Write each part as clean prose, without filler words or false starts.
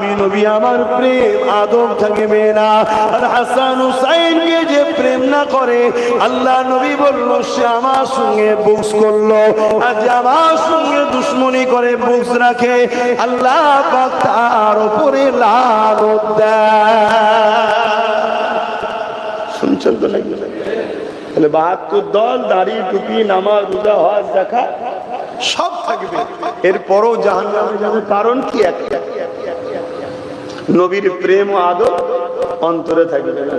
আমি নবী আমার প্রেম আদব থাকবে না। আর হাসান হুসাইনকে যে প্রেম না করে আল্লাহ নবী বলল সে আমার সঙ্গে বুকস করলো, আর যে আমার সঙ্গে দুশ্মনী করে বুকস রাখে আল্লাহ পাক তার উপরে লানত দেয়। শুনছেন তো নাকি? তাহলে 72 দল, দাড়ি টুপি নামাজ রোজা হজ জাকাত সব থাকবে, এরপরও জাহান্নামে যাবে। কারণ কি? একটা নবীর প্রেম ও আদব অন্তরে থাকবে না।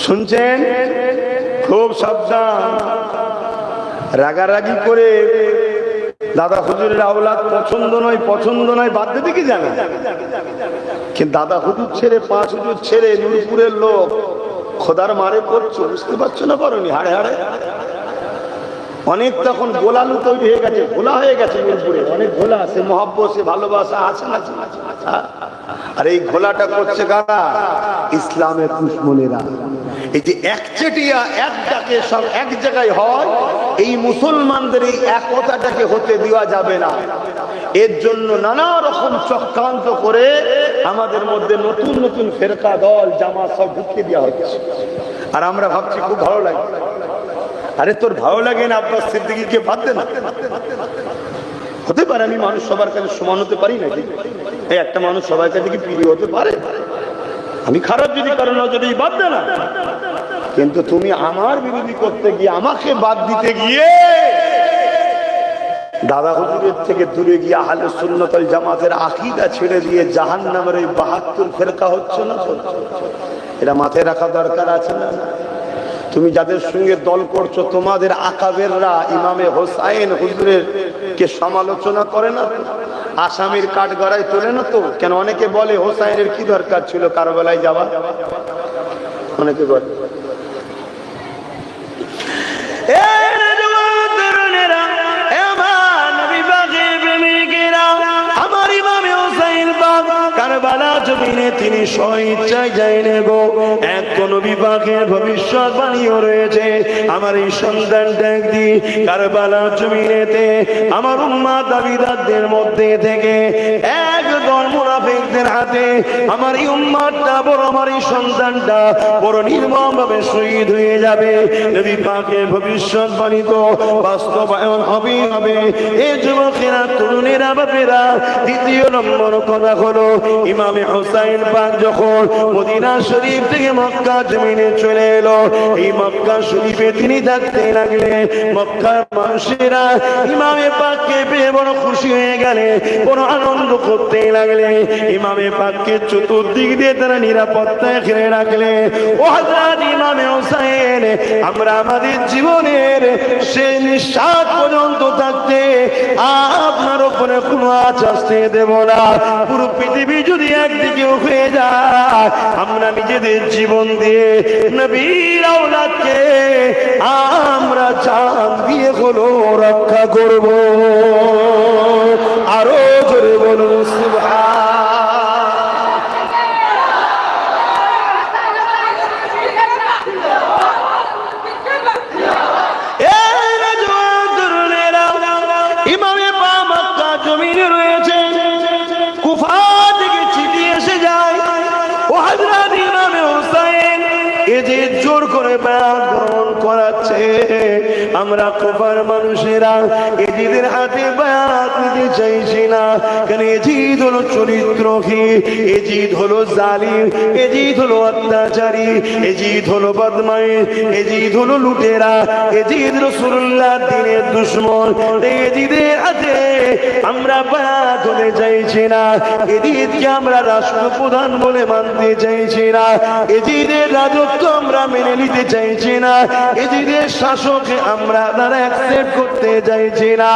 শুনছেন? খুব সাবধান। রাগারাগি করে দাদা হুজুরের আওলাদ পছন্দ নয় বাদ দিতে কি জানা, কিন্তু দাদা হুজুর ছেড়ে 5 হুজুর ছেড়ে নূরপুরের লোক খোদার মারে পড়ছো, বুঝতে পারছো না? পারোনি হাড়ে হাড়ে অনেক তখন গোলালু তৈরি হয়ে গেছে, ভোলা হয়ে গেছে নূরপুরে অনেক ভোলা আছে, মহব্বত সে ভালোবাসা আছে না? আর এই ঘোলাটা করছে কারা? ইসলামের দুশমনেরা। এই যে একচেটিয়া এক ডাকে সব এক জায়গায় হয়, এই মুসলমানদের এই একতাটাকে হতে দেওয়া যাবে না। এর জন্য নানা রকম চক্রান্ত করে আমাদের মধ্যে নতুন নতুন ফেরকা দল জামাত সব ঢুকিয়ে দেওয়া হচ্ছে। আর আমরা ভাবছি খুব ভালো লাগে। আরে তোর ভালো লাগে না আব্বাস সিদ্দিকীকে বাদ দে না। হতে পারে আমি মানুষ সবার কাছে সমান হতে পারি নাকি? এই একটা মানুষ সবার কাছে কি প্রিয় হতে পারে? আমি খারাপ যদি কারণ যদি বাদ দে না, কিন্তু তুমি আমার বিরোধী করতে গিয়ে, আমাকে বাদ দিতে গিয়ে দাদা হুজুরের থেকে দূরে গিয়ে আহলে সুন্নাত ওয়াল জামাতের আকীদা ছেড়ে দিয়ে জাহান্নামের এই 72 ফেরকা হচ্ছে না? এটা মাথায় রাখা দরকার আছে না? তুমি যাদের সঙ্গে দল করছো তোমাদের আকাবেররা ইমামে হোসাইন হুজুরের কে সমালোচনা করে না? আসামির কাঠগড়ায় তোলে না তো? কেন অনেকে বলে হোসাইনের কি দরকার ছিল কারবালায় যাওয়া? অনেকে বলে। আমার ইমামে হোসাইন পাক কারবালা জমিনে তিনি স্বইচ্ছায় যায়নি গো। এক নবী পাকের ভবিষ্যৎবাণীও রয়েছে। আমার এই সন্তানটা একদিন কারবালা জমিনেতে আমার উম্মাত দাবিদারদের মধ্যে থেকে একদল মুনাফিকদের হাতে আমার এই উম্মাতটা বড়, আমার এই সন্তানটা বড় নির্মমভাবে শহীদ হয়ে যাবে। নবী পাকের ভবিষ্যৎবাণী তো বাস্তবায়ন হবেই হবে। এই যুবকেরা, তরুণেরা, বাপেরা, দ্বিতীয় নম্বর কথা হলো ইমামে হোসাইন পাক যখন মদিনা শরীফ থেকে মক্কা জমিনে চলে এলো, এই মক্কা শরীফে তিনি থাকতে লাগলেন। মক্কার মানুষেরা ইমামে পাককে পেয়ে বড় খুশি হয়ে গেলে, বড় আনন্দ করতে লাগলে। ইমামে পাককে চতুর্দিক দিয়ে তারা নিরাপত্তায় ঘিরে রাখলে। ও হযরত ইমামে হোসাইন, আমরা আমাদের জীবনের শেষ নিঃশ্বাস পর্যন্ত থাকতে আপনার উপরে কোনো আঁচ আসতে দেব না। পুরো পৃথিবী যদি একদিকে হয়ে যায়, আমরা নিজেদের জীবন দিয়ে নবীর আওলাদকে আমরা জান দিয়ে হলো রক্ষা করব। আরো জোরে বলুন সুবহান। ইমামে পাক মক্কা জমিনে রয়েছে, কুফা থেকে চিঠি এসে যায়, ও হযরত ইমামে হোসাইন এই যে জোর করে বায়াত গ্রহণ করাচ্ছে। আমরা কুফার মানুষেরা এজিদের হাতে বায়াত নিতে চাইছি না, কারণ এজিদ হলো চরিত্রহীন, এজিদ হলো জালিম, এজিদ হলো অত্যাচারী, এজিদ হলো বদমাইশ, এজিদ হলো লুটেরা, এজিদ রাসূলুল্লাহ দ্বীনের দুশমন। এজিদের হাতে আমরা বায়াত হতে চাইছি না। এজিদকে আমরা রাষ্ট্রপ্রধান বলে মানতে চাইছি না। এজিদের রাজত্ব আমরা মেনে নিতে চাইছি না। এজিদের শাসককে আমরা তারা অ্যাকসেপ্ট করতে চাইছি না।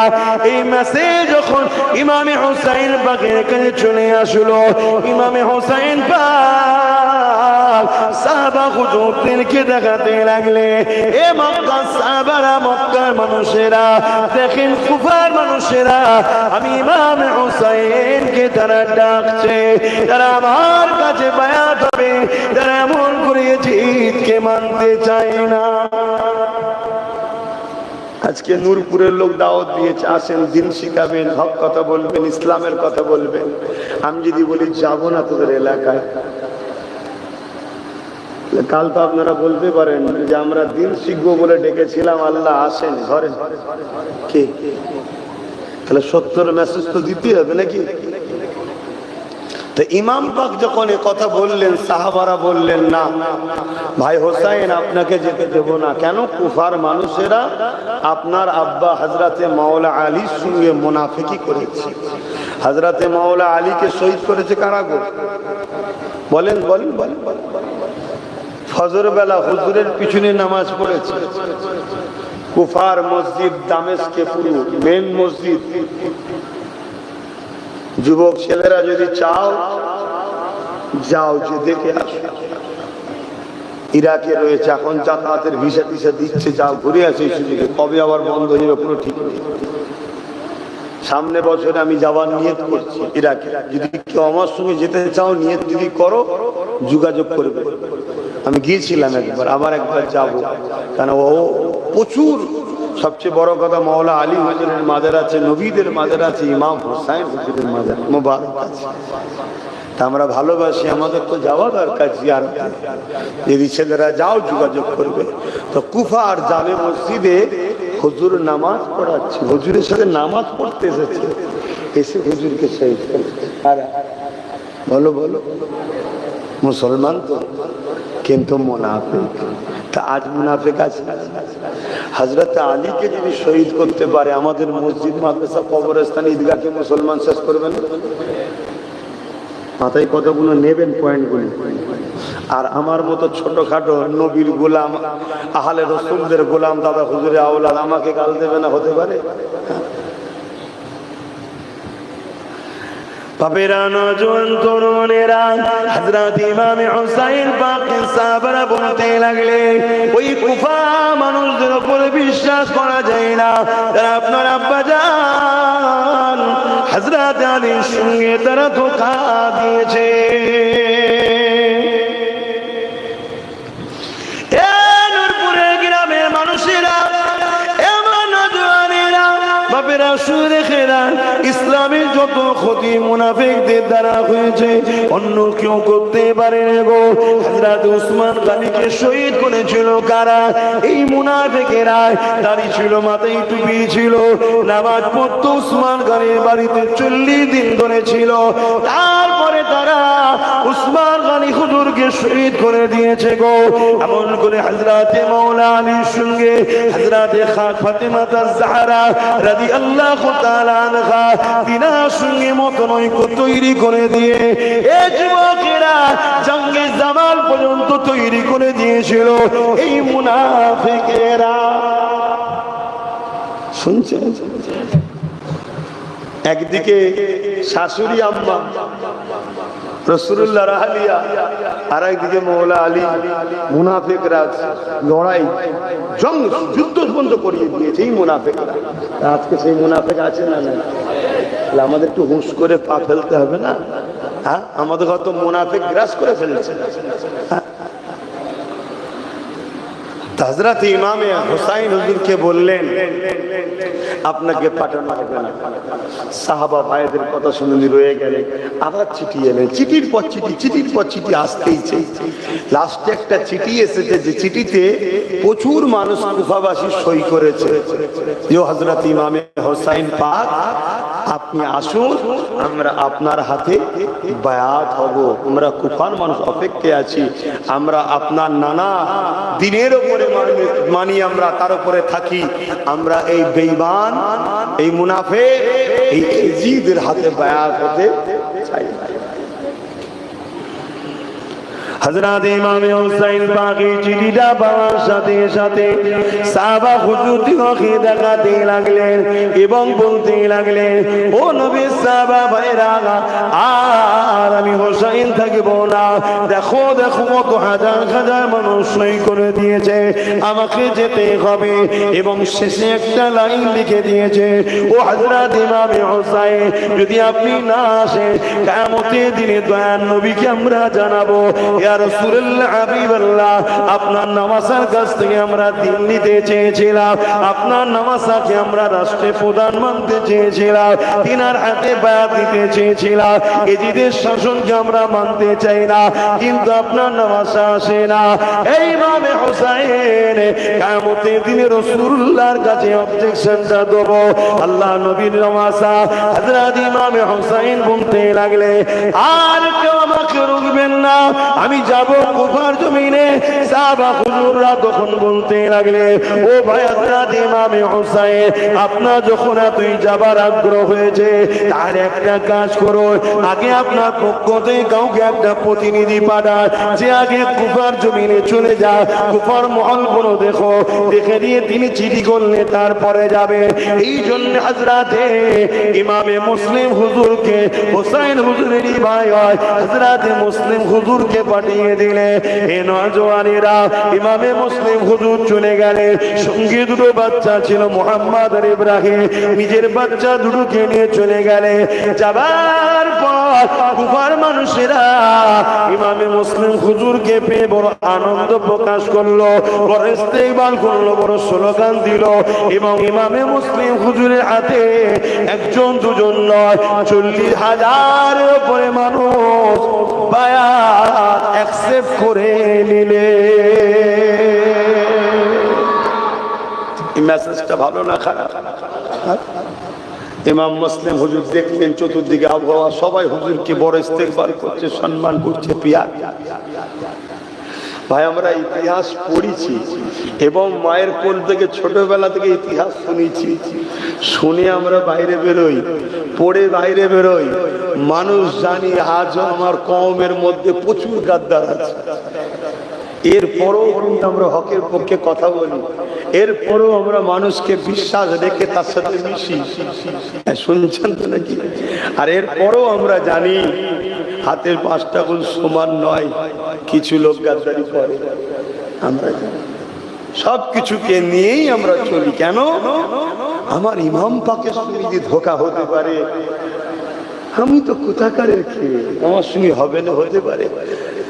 এই মেসেজ যখন ইমামে হোসাইন পাকের কাছে চলে আসলো, ইমামে হোসাইন পাক সাহাবা হুজুরদেরকে দেখাতে লাগলে, এ মক্কা সাহাবারা, মক্কার মানুষেরা দেখেন, কুফার মানুষেরা আমি ইমামে হোসাইনকে তারা ডাকছে, তারা আমার কাছে বায়াত হবে, তারা এমন করে জিদকে মানতে চায় না। আজকে নূরপুরের লোক দাওয়াত দিয়েছে, আসেন দিন শিখাবেন, হক কথা বলবেন, ইসলামের কথা বলবেন। আমি যদি বলি যাবো না তোদের এলাকায়, কাল তো আপনারা বলতে পারেন যে আমরা দিন শিখবো বলে ডেকেছিলাম, আল্লাহ আসেন ঘরে, কে? তাহলে সত্যের মেসেজ তো দিতে হবে নাকি? তো ইমাম পাক যখন এ কথা বললেন, সাহাবারা বললেন না ভাই হোসাইন আপনাকে যেতে দেব না। কেন? কুফার মানুষেরা আপনার আব্বা হযরতে মাওলা আলীর সঙ্গে মুনাফিকি করেছে। হযরতে মাওলা আলীকে শহীদ করেছে কারা গো? বলেন বলেন বলেন। ফজর বেলা হুজুরের পিছনে নামাজ পড়েছে। কুফার মসজিদ দামেস্কে পুরো মেন মসজিদ। যুবক ছেলেরা যদি চাও যাও, যে দেখে আসো। ইরাকে রয়েছে এখন, যাতায়াতের ভিসা টিসা দিচ্ছে, যাও ঘুরে আসে। সুযোগে কবে আবার বন্ধ হয়ে যাবে পুরো ঠিক নেই। সামনে বছরে আমি যাওয়ার নিয়ত করছি ইরাকে। যদি কেউ আমার সঙ্গে যেতে চাও, নিয়ত যদি করো যোগাযোগ করবে। আমি গিয়েছিলাম একবার, আবার একবার যাবো। কারণ ও প্রচুর, সবচেয়ে বড় কথা মাওলা আলী হুজুরের মাজার আছে, নবীদের মাজার আছে, ইমাম হুসাইন হুজুরের মাজার মুবারক আছে। তা আমরা ভালোবাসি, আমাদের তো যাওয়া দরকার জিয়ারতে। যদি ছেলেরা যাও যোগাযোগ করবে। তো কুফার জামে মসজিদে হুজুর নামাজ পড়াচ্ছে, হুজুরের সাথে নামাজ পড়তে এসেছে, এসে হুজুরকে শহীদ করেছে। আর বলো বলো, মুসলমান তো কিন্তু মুনাফিক। তা আজ মুনাফিক আছে। হযরত আলীকে যদি শহীদ করতে পারে, আমাদের মসজিদ, মাদ্রাসা, কবরস্থান, ঈদগাহকে মুসলমান শেষ করবেন। মাথায় কথাগুলো নেবেন, পয়েন্টগুলো। আর আমার মতো ছোটখাটো নবীর গোলাম, আহলে রাসূলদের গোলাম, দাদা হুজুরে আওলাদ আমাকে গাল দেবে না? হতে পারে? বাপেরা, নওজোয়ান তরুণেরা, হযরত ইমাম হুসাইন পাকে সাহাবারা বলতে লাগলেন, ওই কুফা মানুষদের উপর বিশ্বাস করা যায় না। তারা আপনার আব্বাজান হযরত আলীর সঙ্গে তারা ধোঁকা দিয়েছে। নূরপুরের গ্রামের মানুষেরা, বাপেরা শুনে রেখেরা, ইসলামের যত ক্ষতি মুনাফিকদের দ্বারা হয়েছে অন্য কেউ করতে পারে না গো। হযরত উসমান গনিকে শহীদ করেছিল কারা? এই মুনাফিকেরা। দাড়ি ছিল, মাথায় টুপি ছিল, নামাজ পড়তো উসমান গনির বাড়িতে 40 দিন ধরে ছিল। তারপরে তারা উসমান গনি হুজুরকে শহীদ করে দিয়েছে গো। এমন করে হযরতে মাওলা আলীর সঙ্গে হযরতে ফাতেমা আয-জাহরা রাদিয়াল্লাহু তাআলা আনহা তিনার সঙ্গে মতনৈক্য তৈরি করে দিয়ে এই যুবকেরা জঙ্গে জামাল পর্যন্ত তৈরি করে দিয়েছিল এই মুনাফিকেরা। শুনছেন? একদিকে শাশুড়ি আম্মা রাসূলুল্লাহ রাহালিয়া, আর একদিকে মাওলা আলী, মুনাফিকরা লড়াই, জং, যুদ্ধ বন্ধ করিয়ে দিয়েছে এই মুনাফিকরা। আজকে সেই মুনাফিক আছে না? না, আমাদের একটু হুঁশ করে পা ফেলতে হবে না? হ্যাঁ, আমাদের হয়তো মুনাফিক গ্রাস করে ফেলেছে। হযরত ইমামে হুসাইন হুজুরকে বললেন, আপনাকে পাঠানো হবে না। সাহাবা ভাইদের কথা শুনে রয়ে গেলেন। আবার চিঠি এলেন, চিঠির পর চিঠি, চিঠির পর চিঠি আসতেইছে। লাস্টে একটা চিঠি এসেছে, যে চিঠিতে প্রচুর মানুষ কুফাবাসী সই করেছে যে হযরত ইমামে হুসাইন পাক আপনি আসুন, আমরা আপনার হাতে বায়াত হব। আমরা কুফার মানুষ অপেক্ষায় আছি, আমরা আপনার নানা দিনের উপরে মানি, আমরা তার উপরে থাকি। আমরা এই বেঈমান, এই মুনাফিক, এই ইজিদের হাতে বায়াত হতে চাই। হযরত ইমাম হুসাইন পাকে চিঠিটা পাওয়ার সাথে সাথে সাহাবা হুজুরকে দেখাতে লাগলেন এবং বলতে লাগলেন, ও নবী, সাহাবা ভাইরা, আর আমি হুসাইন থাকবো না। দেখো দেখো কত হাজার হাজার মানুষ সই করে দিয়েছে, আমাকে যেতে হবে। এবং শেষে একটা লাইন লিখে দিয়েছে, ও হযরত ইমামে হুসাইন, যদি আপনি না আসেন কিয়ামতের দিনে দয়ার নবীকে আমরা জানাবো, ইয়া রাসূলুল্লাহ হাবিবাল্লাহ, আপনার নামাজের কাছ থেকে আমরা দিন নিতে চেয়েছিলাম, আপনার নামাজকে আমরা রাষ্ট্রে প্রধান মানতে চেয়েছিলাম, তিনার হাতে বায়াত দিতে চেয়েছিলাম, এজিদের শাসনকে আমরা মানতে চাই না, কিন্তু আপনার নামাজ আসে না। এই ইমামে হুসাইন কিয়ামতের দিনে রাসূলুল্লাহর কাছে অবজেকশনটা দেব। আল্লাহ নবীর নামাজ হযরত ইমামে হুসাইন বলতে লাগলে, আর কেউ আমাকে রুকবেন না, আমি যাব কুফার জমিনে। সাহাবা হুজুররা তখন বলতে লাগলে, ও ভাই হযরত ইমামে হুসাইন, আপনার যখন এতই যাবার আগ্রহ হয়েছে, তার একটা কাজ করো, আগে আপনার পক্ষ থেকে কাউকে একটা প্রতিনিধি পাঠান, যে আগে কুফার জমিনে চলে যা, কুফার মহলগুলো দেখো, দেখে দিয়ে তিনি চিঠি করলে তারপরে যাবে। এই জন্য হযরতে ইমামে মুসলিম হুজুরকে, হুসাইন হুজুরেরই ভাই হয়, হযরতে মুসলিম হুজুরকে পাঠিয়ে দিলে। এ নওজওয়ানেরা, ইমামে মুসলিম হুজুর চলে গেলে, সঙ্গে দুটো বাচ্চা ছিল, মুহাম্মদ আর ইব্রাহিম, নিজের বাচ্চা দুটোকে নিয়ে চলে গেলে। যাবার পর কুফার মানুষেরা ইমামে মুসলিম হুজুরকে পেয়ে বড় আনন্দ প্রকাশ করলো, বড় ইস্তেকবাল করলো, বড় স্লোগান দিল। এবং ইমামে মুসলিম হুজুরের হাতে একজন দুজন নয়, 40,000 উপরে মানুষ বায়াত অ্যাকসেপ্ট করে নিলে। এই মেসেজটা ভালো না খারাপ? ইমাম মুসলিম হুজুর দেখলেন চতুর্দিকে আবহাওয়া, সবাই হুজুরকে বড় ইস্তেকবাল করছে, সম্মান করছে। পিয়া ভাই, আমরা ইতিহাস পড়েছি এবং মায়ের কোল থেকে ছোটবেলা থেকে ইতিহাস শুনেছি, শুনে আমরা বাইরে বেরোই, পড়ে বাইরে বেরোই, মানুষ জানি আজও আমার কওমের মধ্যে প্রচুর গাদ্দার আছে। এরপরও কিন্তু আমরা হকের পক্ষে কথা বলি, এরপরও আমরা মানুষকে বিশ্বাস রেখে তার সাথে মিশি। শুনছেন তো নাকি? আর এরপরও আমরা জানি হাতের 5টা আঙুল সমান নয়, কিছু লোক গাদ্দারি করে। আমরা সবকিছুকে নিয়েই আমরা চলি। কেন? আমার ইমাম পাকের সঙ্গে যদি ধোঁকা হতে পারে, আমি তো কোথাকারের খেয়ে, আমার সঙ্গে হবে না, হতে পারে।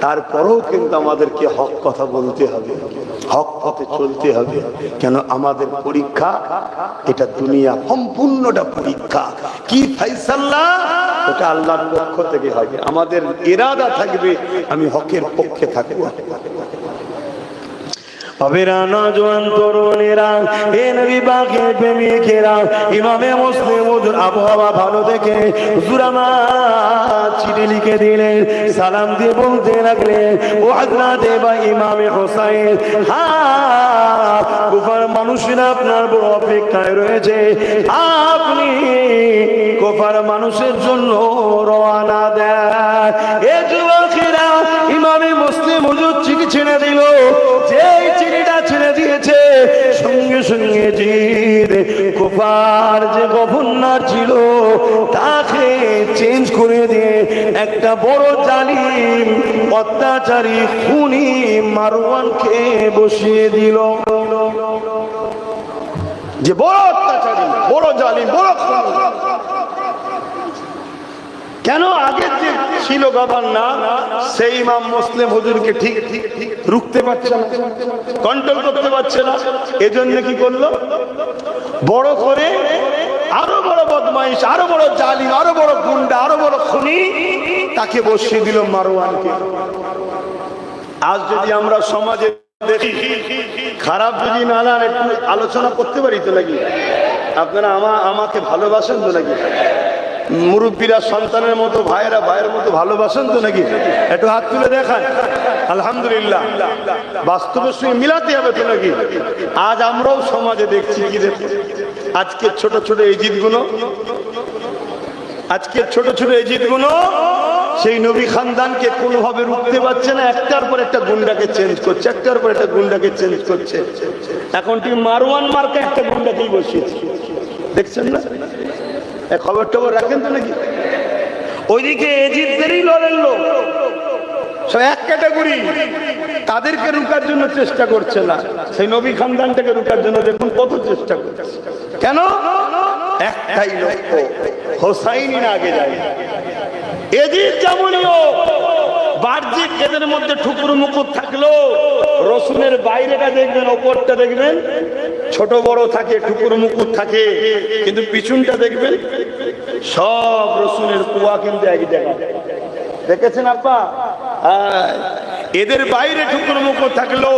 তারপরেও কিন্তু আমাদেরকে হক কথা বলতে হবে, হক পথে চলতে হবে। কেন? আমাদের পরীক্ষা এটা দুনিয়া, সম্পূর্ণটা পরীক্ষা। কি ফায়সালা ওটা আল্লাহর পক্ষ থেকে হবে। আমাদের ইরাদা থাকবে আমি হকের পক্ষে থাকবো। নওজোয়ান তরুণেরা, এ নবী পাকের প্রেমিকেরা, ইমামে মুসলিম হুজুর আবহাওয়া ভালো দেখে হুজুর আমার চিঠি লিখে দিলেন, সালাম দিয়ে বলতে লাগলেন, ও হযরত ইমামে হুসাইন, কুফার মানুষেরা আপনার বড় অপেক্ষায় রয়েছে, আপনি কুফার মানুষের জন্য রওনা দেন। এ যুবকেরা, ইমামে মুসলিম হুজুর চিঠি ছেড়ে দিল। যে চিঠিটা ছেড়ে দিয়েছে, সঙ্গে সঙ্গে জিদ কুফার যে গভর্নর ছিল তাকে চেঞ্জ করে দিয়ে একটা বড় জালিম অত্যাচারী খুনি মারওয়ানকে বসিয়ে দিল। যে বড় অত্যাচারী, বড় জালিম, বড় খুনি। কেন? আগে যে ছিল গভর্নর, সেই ইমাম মুসলিম হুজুরকে ঠিক রুখতে পারছে না, কন্ট্রোল করতে পারছে না। এজন্য কি করলো? বড় করে আরো বড় বদমাইশ, আরো বড় জালিম, আরো বড় গুন্ডা, আরো বড় খুনি তাকে বসিয়ে দিল, মারওয়ানকে। আজ যদি আমরা সমাজে দেখি, খারাপ যদি না একটু আলোচনা করতে পারি তো নাকি? আপনারা আমাকে ভালোবাসেন তো নাকি? মুরব্বীরা সন্তানের মতো, ভাইয়েরা ভাইয়ের মতো ভালোবাসেন তো নাকি? একটু হাত তুলে দেখান। আলহামদুলিল্লাহ। বাস্তবের সঙ্গে মিলাতে হবে তো নাকি? আজ আমরাও সমাজে দেখছি কি দেখি, আজকে ছোট ছোট এজিদগুলো, আজকে ছোট ছোট এজিদগুলো সেই নবী খানদানকে কোনোভাবে রুখতে পারছে না, একটার পর একটা গুন্ডাকে চেঞ্জ করছে, একটার পর একটা গুন্ডাকে চেঞ্জ করছে। এখন ঠিক মারওয়ান মার্কা একটা গুন্ডাকেই বসিয়েছে, দেখছেন না? খবর টবর রাখেন তো নাকি? ওইদিকে এজিদদেরই লড়ের লোক, সব এক ক্যাটাগরি, তাদেরকে রুকার জন্য চেষ্টা করছে না, সেই নবী খানদানটাকে রুকার জন্য দেখুন কত চেষ্টা করছে। কেন? একটাই লক্ষ্য, হোসাইনি না আগে যায়। এজিদ যেমনও বাহ্যিক এদের মধ্যে ঠুকুর মুকুর থাকলো, রসুলের বাইরেটা দেখবেন, ওপরটা দেখবেন ছোট বড় থাকে, ঠুকুর মুকুর থাকে, কিন্তু পিছনটা দেখবেন সব রসুলের কুয়া কিন্তু এক জায়গায়। দেখেছেন আব্বা? এদের বাইরে ঠুকুর মুকুর থাকলো,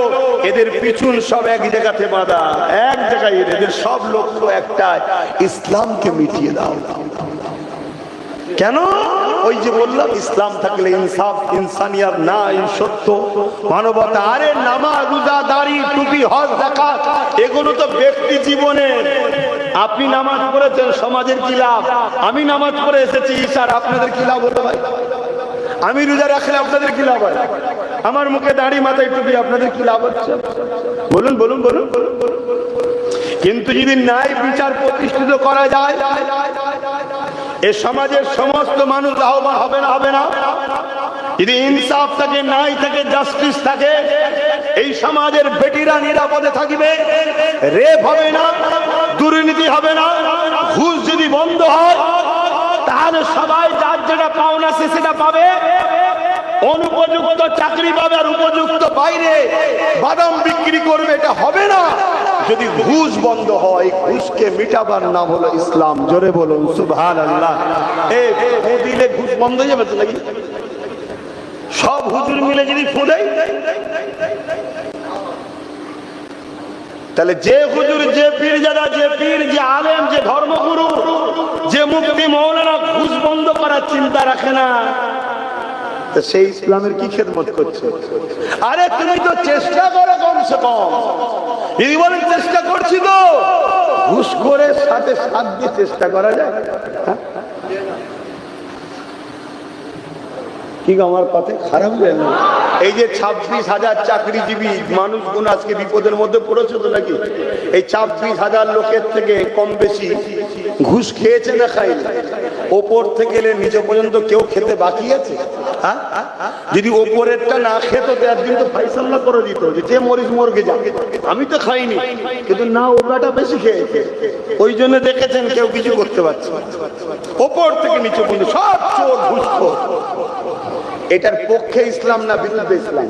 এদের পিছন সব এক জায়গাতে বাঁধা, এক জায়গায়। এদের সব লক্ষ্য একটাই, ইসলামকে মিটিয়ে দাও। কেন? ওই যে বললাম, ইসলাম থাকলে ইনসাফ, ইনসানিয়াত, নাই সত্য, মানবতা। আরে নামাজ, রোজা, দাড়ি, টুপি, হজ, যাকাত এগুলো তো ব্যক্তি জীবনে। আপনি নামাজ পড়েছেন, সমাজের কি লাভ? আমি নামাজ পড়ে এসেছি ঈশার, আপনাদের কি লাভ হলো ভাই? আমি রোজা রাখলে আপনাদের কি লাভ হয়? আমার মুখে দাড়ি, মাথায় টুপি, আপনাদের কি লাভ হচ্ছে? বলুন বলুন বলুন বলুন। কিন্তু যদি ন্যায় বিচার প্রতিষ্ঠিত করা যায়, এ সমাজের সমস্ত মানুষ লাভবান হবে না? হবে না? যদি ইনসাফ থাকে, ন্যায় থাকে, জাস্টিস থাকে, এই সমাজের বেটিরা নিরাপদে থাকবে, রেপ হবে না, দুর্নীতি হবে না। ঘুষ যদি বন্ধ হয়, তাহলে সবাই যার যেটা পাওনা সে সেটা পাবে, অনুপযুক্ত চাকরি পাবে, আর উপযুক্ত বাইরে বাদাম বিক্রি করবে। এটা হবে না যদি ঘুষ বন্ধ হয়। ঘুষকে মিটাবার নাম হলো ইসলাম। জোরে বলুন সুবহানাল্লাহ। এই দিলে ঘুষ বন্ধ হয়ে যাবে তো নাকি? সব হুজুর মিলে যদি ফু দেয়, তাহলে যে হুজুর, যে পীরজাদা, যে পীর, যে আলেম, যে ধর্মগুরু, যে মুফতি মৌলানা ঘুষ বন্ধ করার চিন্তা রাখে না, সেই ইসলামের কি খেদমত করছে? আরে তুমি তো চেষ্টা করো কমসে কম। যদি বলেন চেষ্টা করছি তো, ঘুষ করে সাথে সাথ দিয়ে চেষ্টা করা যায়? কি আমার কথা খারাপ যায় না? এই যে 26,000 চাকরিজীবী মানুষগুলো আজকে বিপদের মধ্যে পড়েছে তো নাকি? এই 26,000 লোকের থেকে কম বেশি ঘুষ খেয়েছে না খায়নি? ওপর থেকে নিচে পর্যন্ত কেউ খেতে বাকি আছে? যদি ওপরেরটা না খেত তো একদিন তো ফাইসাল্লা করে দিত যে মরিস মরগে যা, আমি তো খাইনি। কিন্তু না, ওটাটা বেশি খেয়েছে, ওই জন্য দেখেছেন কেউ কিছু করতে পারছে। ওপর থেকে নিচে পর্যন্ত সব চোর, ঘুষখোর। এটার পক্ষে ইসলাম না বিরুদ্ধে ইসলাম?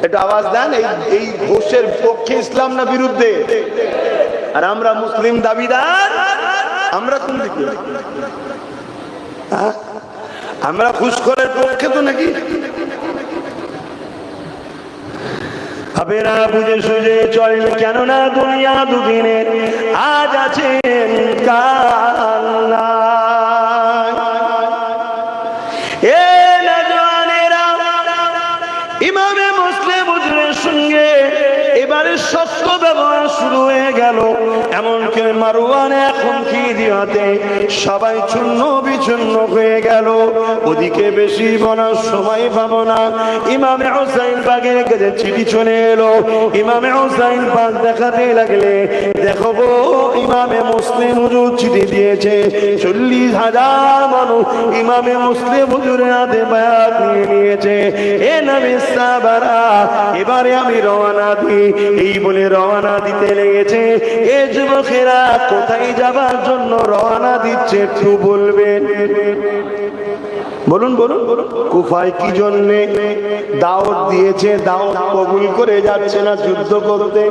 এটা আওয়াজ দেন। এই ঘুষের পক্ষে ইসলাম না বিরুদ্ধে? আর আমরা মুসলিম দাবিদার, আমরা কোন দিকে? আমরা ঘুষখোরের পক্ষে তো নাকি? হবে না বুঝে সুঝে চলে, কেননা দুনিয়া দুদিনের, আজ আছেন কাল নাই। এ নওজওয়ানেরা, ইমামে মুসলিম হুজুরের সঙ্গে এবারে শক্ত ব্যবহার শুরু হয়ে গেল। এমনকি মারওয়ানে এখন কি দিয়াতে সবাই চূর্ণ বিচূর্ণ হয়ে গেল। ওদিকে বেশি বলার সময় পাবো না। ইমামে হুসাইন পাকের কাছে চিঠি চলে এলো। ইমামে হুসাইন পাক দেখাতে লাগলে, দেখো গো, ইমামে মুসলিম হুজুর চিঠি দিয়েছে। 40,000 মানুষ ইমামে মুসলিম হুজুরের হাতে বায়াত নিয়ে নিয়েছে। এ নবী সাহাবারা, এবারে আমি রওনা দিই। এই বলে রওনা দিতে লেগেছে। এ যুবকেরা কোথায় যাবার জন্য রওনা দিচ্ছে একটু বলবেন? বলুন বলুন বলুন। কুফায় কি জন্যে? দাওয়াত দিয়েছে, দাওয়াত কবুল করে যাচ্ছে না যুদ্ধ করতে।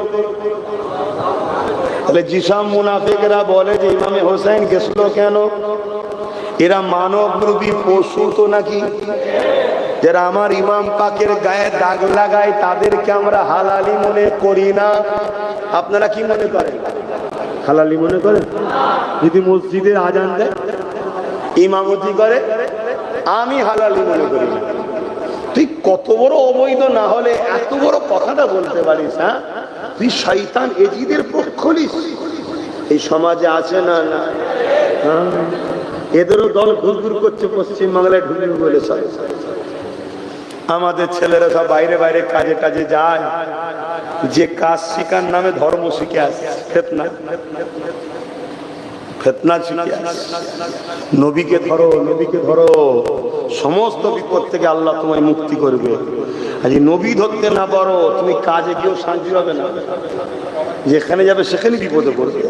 তাহলে জিসাম মুনাফিকরা বলে যে ইমামে হোসেন গেছিল কেন? এরা মানবরূপী পশু তো নাকি? যারা আমার ইমাম পাকের গায়ে দাগ লাগায় তাদেরকে আমরা হালালি মনে করি না। আপনারা কি মনে করেন? হালালি মনে করেন? যদি মসজিদের আজান দেয়, ইমামতি করে, আমি হালালি মনে করি না। তুই কত বড় অবৈধ না হলে এত বড় কথাটা বলতে পারিস? হ্যাঁ, তুই শয়তান এজিদের পক্ষ নিস। এই সমাজে আছে না? না, এদেরও দল ঘুরঘুর করছে পশ্চিম বাংলায় ঢুকে বলে। আমাদের ছেলেরা সব বাইরে বাইরে কাজে কাজে যায়, যে কাজ শিখার নামে ধর্ম শিখে আসছে। ফিতনা শিখে আসছে। নবীকে ধরো, নবীকে ধরো, সমস্ত বিপদ থেকে আল্লাহ তোমায় মুক্তি করবে। আজ নবী ধরতে না পারো, তুমি কাজে কেউ শান্তি হবে না, যেখানে যাবে সেখানে বিপদে পড়বে।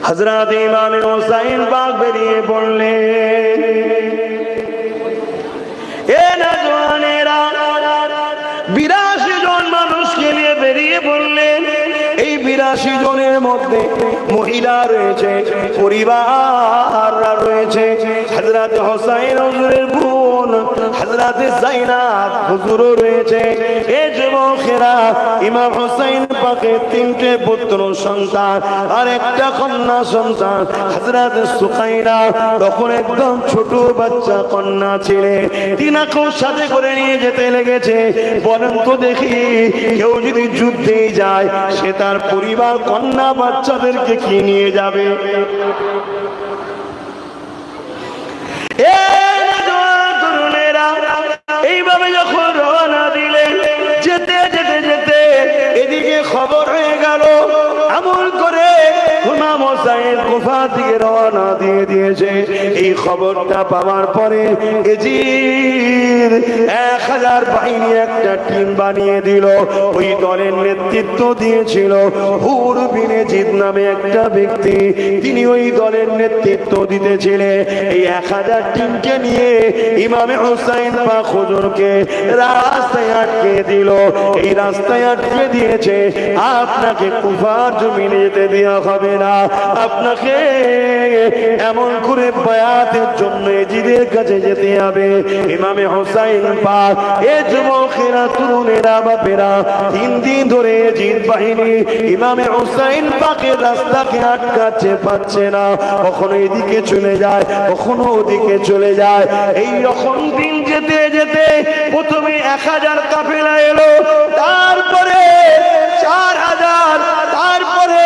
হযরত ইমাম হুসাইন পাক বেরিয়ে পড়লেন। এ নওজওয়ানেরা, 82 জন মানুষকে নিয়ে বেরিয়ে পড়লেন। এই 82 জনের মধ্যে মহিলা রয়েছে, পরিবাররা রয়েছে। হযরত হুসাইন হুজুরের বোন হযরত যায়নাব হুজুরও রয়েছে। এই যুবকেরা ইমাম হুসাইন পাকের 3টে পুত্র সন্তান আর একটা কন্যা সন্তান। হযরত সুকাইনা তখন একদম ছোট বাচ্চা কন্যা ছিলেন, তিনাকেও সাথে করে নিয়ে যেতে লেগেছে। বলেন তো দেখি, কেউ যদি যুদ্ধে যায় সে তার পরিবার কন্যা বাচ্চাদেরকে কি নিয়ে যাবে? এইভাবে যখন রওনা দিলেন, যেতে যেতে যেতে এদিকে খবর হয়ে গেল আমল করে ইমাম হুসাইন কুফা থেকে রওনা দিয়ে দিয়েছে। এই খবরটা পাওয়ার পরে এজিদ 1000 বাহিনী একটা টিম বানিয়ে দিল। ওই দলের নেতৃত্ব দিয়েছিল হুর বিন এজিদ নামে একটা ব্যক্তি, তিনি ওই দলের নেতৃত্ব দিতেছিলেন। এই 1000 টিমকে নিয়ে ইমাম হুসাইন বা হুজুরকে রাস্তায় আটকে দিল। এই রাস্তায় আটকে দিয়েছে, আপনাকে কুফার জমিনে যেতে দেওয়া হবে না, আপনাকে এমন করে বায়াতের জন্য এজিদের কাছে যেতে হবে। ইমামে হুসাইন পাক, এ যুবকেরা, তরুণেরা, বাপেরা 3 দিন ধরে এজিদ বাহিনী ইমামে হুসাইন পাকের রাস্তাকে আটকাচ্ছে, পাচ্ছে না। কখনো এদিকে চলে যায়, কখনো ওদিকে চলে যায়। এই রকম দিন যেতে যেতে প্রথমে 1000 কাফেলা এলো, তারপরে 4000, তারপরে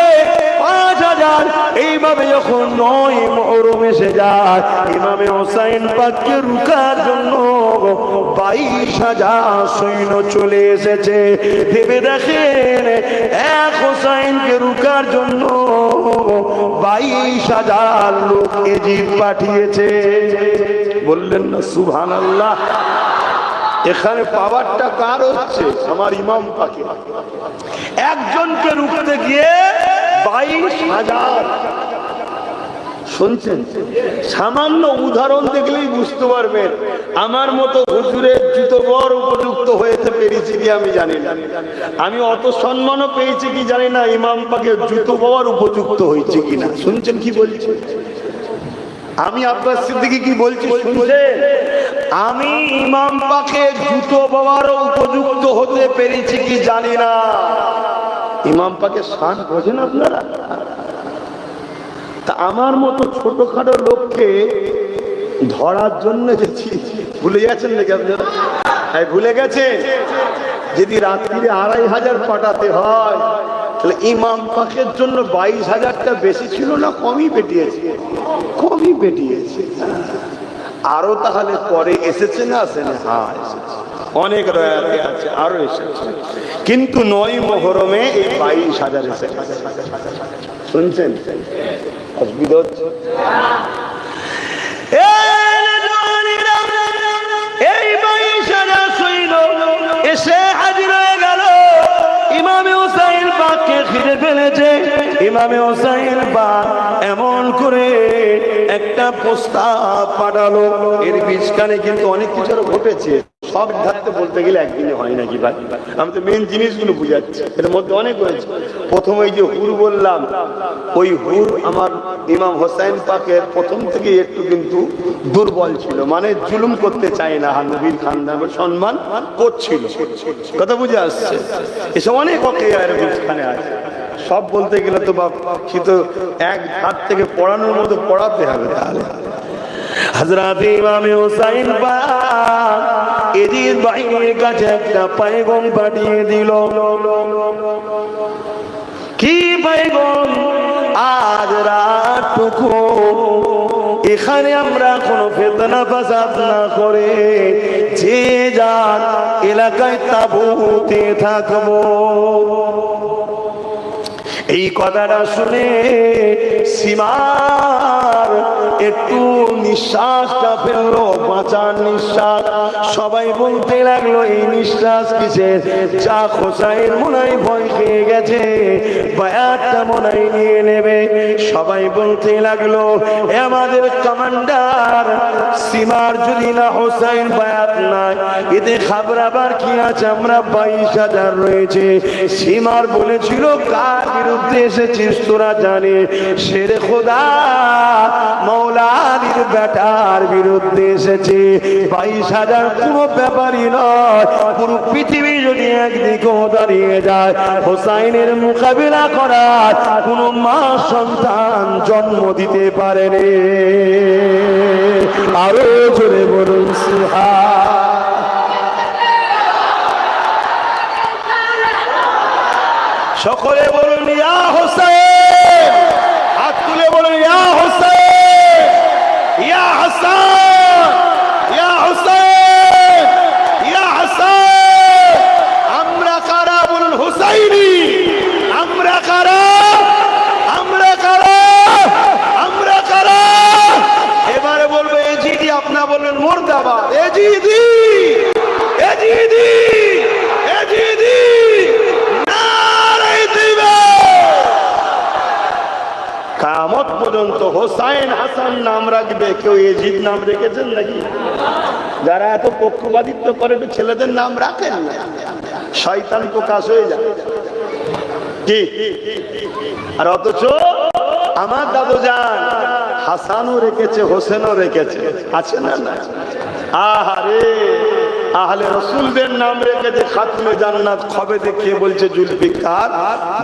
5000। এইভাবে যখন 9 মুহররম এসে যায়, ইমামে হুসাইন পাককে রুকার জন্য 22000 সৈন্য চলে এসেছে। ভেবে দেখেন, এক হুসাইনকে রুকার জন্য 22000 লোক এজিদ পাঠিয়েছে। বললেন না সুবহানাল্লাহ? এখানে পাওয়ারটা কার হচ্ছে? আমার ইমাম পাকে। একজনকে রুখতে গিয়ে 22000। শুনছেন? সামান্য উদাহরণ দেখলেই বুঝতে পারবেন আমার মতো হুজুরের জুতো বড় উপযুক্ত হয়েছে পেরেছি কি আমি জানি না। আমি অত সম্মানও পেয়েছি কি জানি না, ইমাম পাকে জুতো বড় উপযুক্ত হয়েছে কিনা। শুনছেন কি বলছি? আমি আব্বাস সিদ্দিকী কি বলছি শুনছেন? আমি ইমাম পাকে জুতো বাবারও উপযুক্ত হতে পেরেছি কি জানি না। ইমাম পাকে শান বোঝেন আপনারা? তা আমার মতো ছোটখাটো লোককে ধরার জন্য ভুলে গেছেন নাকি আপনারা? হ্যাঁ, ভুলে গেছেন। যদি রাত্রিরে 2500 পাঠাতে হয়, তাহলে ইমাম পাকের জন্য 22000টা বেশি ছিল না কমই পেটিয়েছে? কমই পেটিয়েছে। আরো তাহলে পরে এসেছে না আসে না? হ্যাঁ, অনেক রয়াতে আছে, আরো এসেছে। কিন্তু 9 মুহররমে এই 22000 এসেছে। শুনছেন? অসুবিধা হচ্ছে? এই 22000 সৈন্য এসে হাজির হয়ে গেল। ইমামে হুসাইন পাককে ঘিরে ফেলেছে। ইমামে হুসাইন পাক এমন করে একটা প্রস্তাব পাঠালো। এর বীজখানে কিন্তু অনেক কিছু ঘটেছে, সব ধারতে বলতে গেলে একদিনে হয় নাকি ভাই? আমি তো মেন জিনিসগুলো বুঝাচ্ছি, এর মধ্যে অনেক হয়েছে। প্রথম এই যে হুর বললাম, ওই হুর আমার ইমাম হুসাইন পাকের প্রথম থেকে একটু কিন্তু দুর্বল ছিল, মানে জুলুম করতে চায় না, নবীর খানদানের সম্মান করছিল। কথা বুঝে আসছে? এসব অনেক এর বীজখানে আছে, সব বলতে গেলে তো বাপ তো এক হাত থেকে পড়ানোর মতো পড়াতে হবে। তাহলে হযরত ইমামে হুসাইন পাক এজিদ বাহিনীর কাছে একটা পয়গম পাঠিয়ে দিল। কি পয়গম? আজ রাতটুকু এখানে আমরা কোনো ফিতনা ফাসাদ না করে যে যার এলাকায় তাঁবুতে থাকবো। এই কথাটা শুনে সীমার একটু নিঃশ্বাসটা ফেললো, বাঁচার নিঃশ্বাস। সবাই বলতে লাগলো এই নিঃশ্বাস কিসের? যা হোসাইন মনে হয় ভয় খেয়ে গেছে, বায়াতটা মনে হয় নিয়ে নেবে। সবাই বলতে লাগলো আমাদের কমান্ডার সীমার যদি না হোসাইন বায়াত নাই, এতে খাবরাবার কি আছে? আমরা 22,000 রয়েছে। সীমার বলেছিল কার বিরুদ্ধে এসেছিস তোরা জানে? শেরে খোদা মৌলা আলীর বেটার বিরুদ্ধে এসেছে। 22,000 কোনো ব্যাপারই নয়। পুরো পৃথিবী যদি একদিকেও দাঁড়িয়ে যায়, হোসাইনের মোকাবিলা করার কোনো মা সন্তান জন্ম দিতে পারেনি। আরো জোরে বলুন সুবহান। সকলে বলুন ইয়া হোসেন, হাত তুলে বলুন ইয়া হোসেন, ইয়া হাসান, ইয়া হোসেন, ইয়া হাসান। আমরা কারা? বলুন হুসাইনি। আমরা কারা? আমরা কারা? আমরা কারা? এবারে বলবো এজিদি, আপনারা বলবেন মুর্দাবাদ। এজিদি, এজিদি, এজিদি। কিয়ামত পর্যন্ত হোসাইন হাসান নাম রাখবে, কেউ এজিদ নাম রেখেছেন নাকি? যারা এত পক্ষপাতিত্ব করে ছেলেদের নাম রাখেন না, শয়তান প্রকাশ হয়ে যায় কি? আর অথচ আমার দাদু জান হাসানও রেখেছে, হোসেনও রেখেছে, আছে না? না। আহারে, আহলে রসুলদের নাম রেখেছে খাতুনে জান্নাত। খবে দেখিয়ে বলছে জুলফিকার,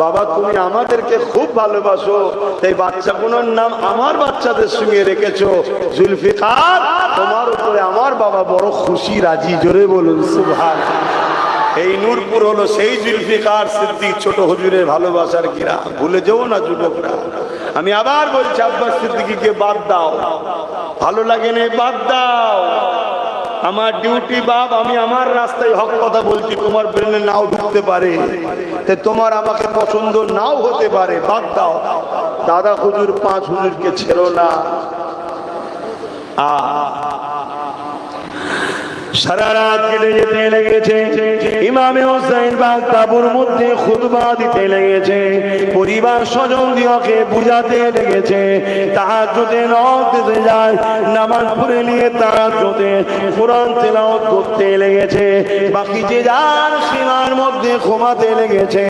বাবা তুমি আমাদেরকে খুব ভালোবাসো, তাই বাচ্চাগুলোর নাম আমার বাচ্চাদের সঙ্গে রেখেছো। জুলফিকার, তোমার উপরে আমার বাবা বড় খুশি, রাজি। জোরে বলুন সুবহান। এই নূরপুর হলো সেই জুলফিকার সিদ্দিক ছোট হুজুরের ভালোবাসার গ্রাম। ভুলে যেও না যুবকরা। আমি আবার বলছি, আব্বাস সিদ্দিকীকে বাদ দাও, ভালো লাগে না, বাদ দাও। আমার ডিউটি বাপ, আমি আমার রাস্তায় হক কথা বলছি, তোমার ব্রেনে নাও ঢুকতে পারে, তোমার আমাকে পছন্দ নাও হতে পারে, বাদ দাও। দাদা হুজুর 5 হুজুরকে ছেড়ো না। সারা রাত কেটে যেতে লেগেছে। ইমামে হোসেন বাগ তাবুর মধ্যে খুতবা দিতে লেগেছে, পরিবার স্বজন দিওকে বুঝাতে লেগেছে। তাহাজ্জুদে নক দিতে যায়, নামাজ পড়ে নিয়ে তাহাজ্জুদে কোরআন তেলাওয়াত করতে লেগেছে। বাকি যে যার সীমার মধ্যে ঘুমাতে লেগেছে।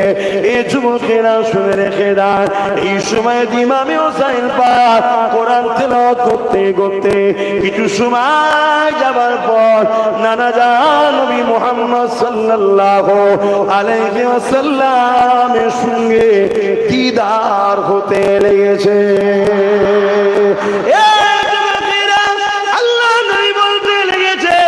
এই যুবকেরা শুনে রেখে দেয়, এই সময় ইমামে হোসেন পাক কোরআন তেলাওয়াত করতে করতে কিছু সময় যাবার পর নানা জান নবী মুহাম্মদ সাল্লাল্লাহু আলাইহি ওয়াসাল্লামের সঙ্গে দিদার হতে লেগেছে। আল্লাহ নবী বলতে লেগেছে,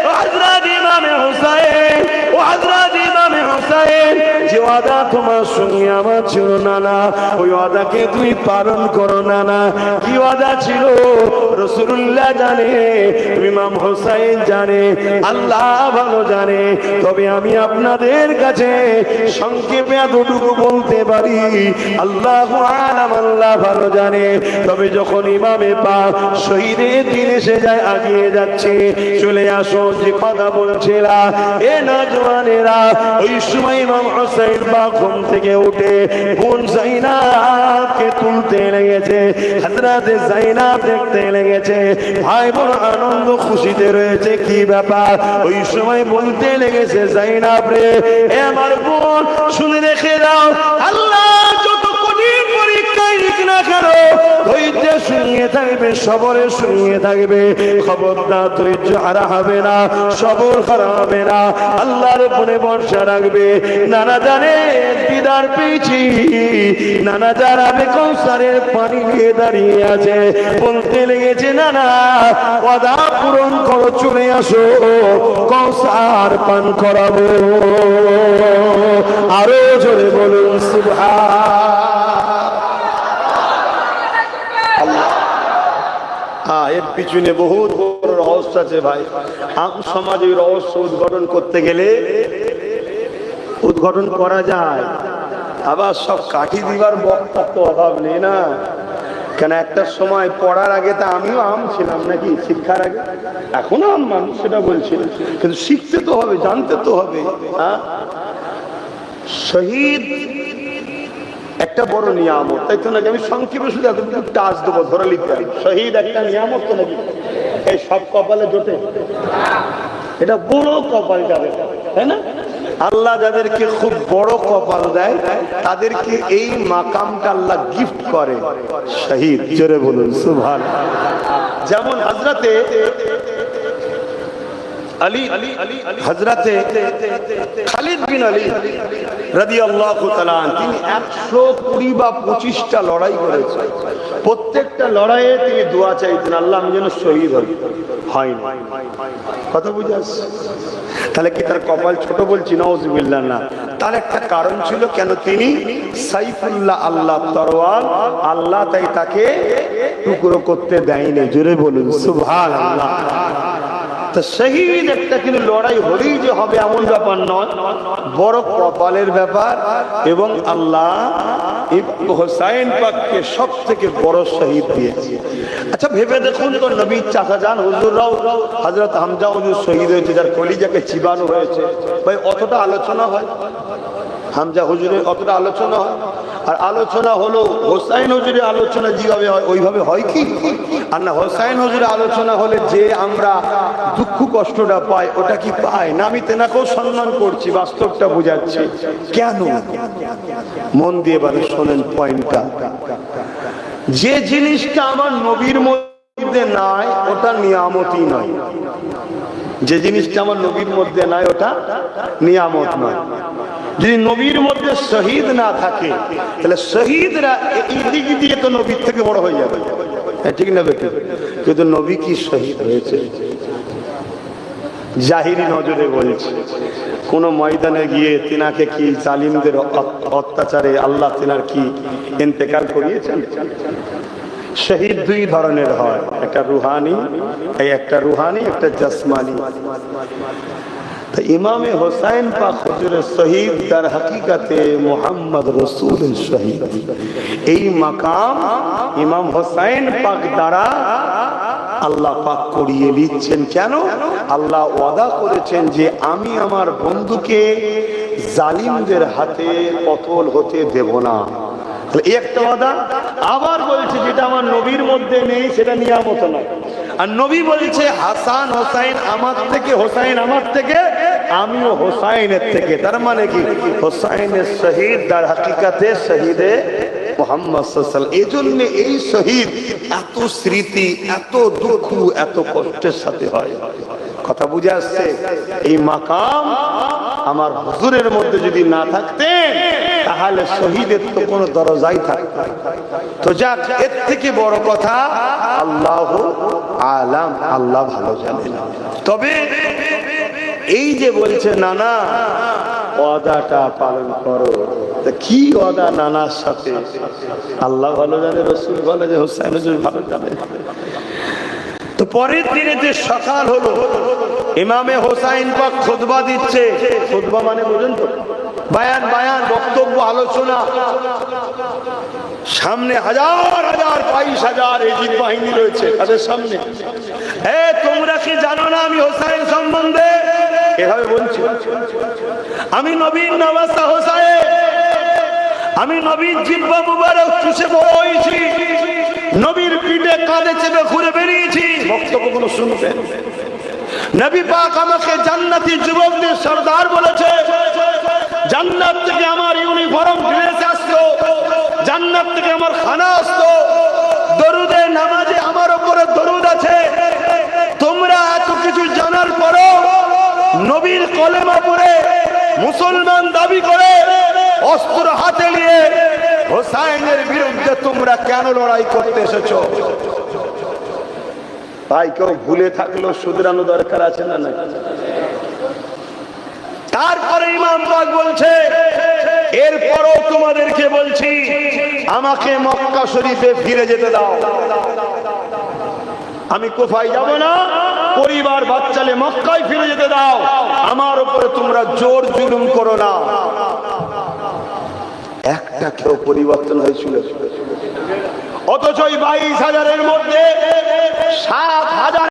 ও হযরত ইমামে হোসেন, ও হযরত ইমামে হোসেন, যে ওয়াদা তোমার সঙ্গে আমার ছিল নানা, ওই ওয়াদাকে তুমি পালন করো নানা। কি ওয়াদা ছিল? রাসূলুল্লাহ জানে, ইমাম হোসেন জানে, আল্লাহ ভালো জানে। তবে আমি আপনাদের কাছে সংক্ষেপে এতটুকু বলতে পারি, আল্লাহু আলাম, আল্লাহ ভালো জানে। তবে যখন ইমামে পাক শহীদের দিন এসে যায়, আগিয়ে যাচ্ছে, চলে আসো, যে কথা বলছিলাম, এ নওজওয়ানেরা, ওই সময় ইমাম হোসেন পাক ঘুম থেকে উঠে বোন জাইনাবকে তুলতে লেগেছে। হযরত জাইনাব দেখতে লেগেছে, ভাই বোন আনন্দ খুশিতে রয়েছে। কি ব্যাপার? ওই সময় বলতে লেগেছে, জাইনাব রে, এ আমার বোন, শুনে রেখে দাও, আল্লাহ যত কঠিন পরীক্ষায় নিক না কেন, ধৈর্যের সঙ্গে থাকবে, সবরের সঙ্গে থাকবে। খবরদার ধৈর্য হারা হবে না, সবর হারা হবে না, আল্লাহর উপরে ভরসা রাখবে। নানা জানে দিদার পেয়েছি, নানা জানাবে কৌসারের পানি নিয়ে দাঁড়িয়ে আছে। বলতে লেগেছে, নানা ওয়াদা পূরণ করো, চলে আসো, কৌসার পান করাবো। আরো জোরে বলুন সুবহানাল্লাহ। এর পিছনে বহুত বড় রহস্য আছে ভাই। সমাজে রহস্য উদ্ঘাটন করতে গেলে উদ্ঘাটন করা যায়, আবার সব কাঠি দিবার বক্তার তো অভাব নেই না। কেন একটা সময় পড়ার আগে তা আমিও আম ছিলাম নাকি, শিক্ষার আগে এখনো আম মানুষ, সেটা বলছি, কিন্তু শিখতে তো হবে, জানতে তো হবে। শহীদ একটা বড় নিয়ামত, তাই তো নাকি? আমি সংক্ষেপে শুধু এতটুকু টাচ দেবো, ধরে লিখতে হবে। শহীদ একটা নিয়ামত তো নাকি? এই সব কপালে জোটে? এটা বড় কপাল যাবে, তাই না? আল্লাহ যাদেরকে খুব বড় কপাল দেয় তাদেরকে এই মাকামটা আল্লাহ গিফট করে, শহীদ। জোরে বলুন সুবহানাল্লাহ। যেমন হযরতে আলী, হযরতে খালিদ বিন আলী রাদিয়াল্লাহু তাআলা, তিনি 120 বা 25টা লড়াই করেছেন। প্রত্যেকটা লড়াইয়ে তিনি দোয়া চাইতেন, আল্লাহ আমি যেন শহীদ হই। হয়নি। কথা বুঝে আসছে? তাহলে কি তার কপাল ছোট বলছি? নাউজুবিল্লাহ না। তার একটা কারণ ছিল, কেন তিনি সাইফুল্লাহ, আল্লাহ তরোয়াল, আল্লাহ তাই তাকে টুকরো করতে দেয়নি। জোরে বলুন সুবহানাল্লাহ। তো শহীদ একটা কিন্তু লড়াই হলেই যে হবে এমন ব্যাপার নয়, বড় কপালের ব্যাপার। এবং আল্লাহ হোসাইন পাককে সব থেকে বড় শহীদ দিয়েছে। আচ্ছা ভেবে দেখুন তো, নবীর চাচাজান হুজুররাও, হযরত হামজা হুজুর শহীদ হয়েছে, যার কলিজাকে চিবানো হয়েছে। ভাই অতটা আলোচনা হয়? হামজা হুজুরের অতটা আলোচনা হয়? আর আলোচনা হলো হোসাইন হুজুরের আলোচনা যেভাবে হয় ওইভাবে হয় কি? আর না, হোসাইন হুজুরের আলোচনা হলে যে আমরা দুঃখ কষ্টটা পাই ওটা কি পাই না? আমি তেনাকেও সম্মান করছি, বাস্তবটা বুঝাচ্ছি। কেন? মন দিয়ে এবারে শোনেন পয়েন্টটা। যে জিনিসটা আমার নবীর মধ্যে নাই ওটা নিয়ামতই নয়। যে জিনিসটা আমার নবীর মধ্যে নাই ওটা নিয়ামত নয়। যদি নবীর মধ্যে শহীদ না থাকে তাহলে শহীদরা এই দিক দিয়ে তো নবীর থেকে বড় হয়ে যাবে, ঠিক না বেটি? কিন্তু নবী কি শহীদ হয়েছে? জাহিরি নজরে বলছে, কোন ময়দানে গিয়ে তিনাকে কি জালিমদের অত্যাচারে আল্লাহ তিনার কি ইন্তেকাল করিয়েছেন? শহীদ দুই ধরনের হয়, একটা রুহানি, একটা জাসমানি। তো ইমামে হোসাইন পাক হুজুরের শহীদ তার হাকিকাতে মুহাম্মদ রাসূলের শহীদ। এই মাকাম ইমাম হোসাইন পাক দ্বারা আল্লাহ পাক করিয়ে দিচ্ছেন। কেন? আল্লাহ ওয়াদা করেছেন যে আমি আমার বন্ধুকে জালিমদের হাতে কতল হতে দেব না। তাহলে একটা ওয়াদা। আবার বলছে যেটা আমার নবীর মধ্যে নেই সেটা নিয়ামত নয়। আর নবী বলছে হাসান হোসাইন আমার থেকে, হোসাইন আমার থেকে, আমিও হোসাইনের থেকে। তার মানে কি? হোসাইনের শহীদ তার হাকিকাতে শহীদে মুহাম্মদ সাল্লাল্লাহু আলাইহি ওয়াসাল্লাম। এজন্য এই শহীদ এত স্মৃতি, এত দুঃখ, এত কষ্টের সাথে হয়। কথা বুঝে আসছে? এই মাকাম আমার হুজুরের মধ্যে যদি না থাকতেন তাহলে শহীদের তো কোনো দরজাই থাকতো। তো যাক, এর থেকে বড় কথা আল্লাহু আলাম, আল্লাহ ভালো জানেন। তবে এই যে বলছে নানা ওয়াদাটা পালন করো, তা কি ওয়াদা নানার সাথে? আল্লাহ ভালো জানে, রাসূল ভালো জানে, হোসেন হুজুর ভালো জানে। তো পরের দিনে যে সকাল হলো, ইমামে হোসাইন পাক খুতবা দিচ্ছে। খুতবা মানে বুঝেন তো? বায়ান, বক্তব্য, আলোচনা। সামনে হাজার হাজার 22,000 এজিদ বাহিনী রয়েছে তাদের সামনে। তোমরা কি জানো না আমি হোসাইন সম্বন্ধে? এভাবে বলছি, আমি নবীর নওয়াসা হোসাইন, আমি নবীর জিহ্বা মুবারক চুষে বইছি, নবীর পিঠে কাঁধে চেপে ঘুরে বেরিয়েছি। বক্তব্যগুলো শুনবেন। নবী পাক আমাকে জান্নাতি যুবকদের সরদার বলেছে। জান্নাত থেকে আমার ইউনিফর্ম ড্রেস আসতো, জান্নাত থেকে আমার খানা আসতো, দরুদে নামাজে আমার উপরে দরুদ আছে। তোমরা এত কিছু জানার পরও নবীর কলেমা পড়ে মুসলমান দাবি করে অস্ত্র হাতে নিয়ে হোসাইনের বিরুদ্ধে তোমরা কেন লড়াই করতে এসেছো? ভাই, কেউ ভুলে থাকলেও শুধরানো দরকার আছে না? না। তারপরে ইমাম পাক বলছে, এরপরও তোমাদেরকে বলছি আমাকে মক্কা শরীফে ফিরে যেতে দাও। আমি কুফায় যাব না, পরিবার বাচ্চালে মক্কায় ফিরে যেতে দাও। আমার উপরে তোমরা জোর জুলুম করো না। একটা কেউ পরিবর্তন হয়েছিল? অথচ 22,000-এর মধ্যে 7,000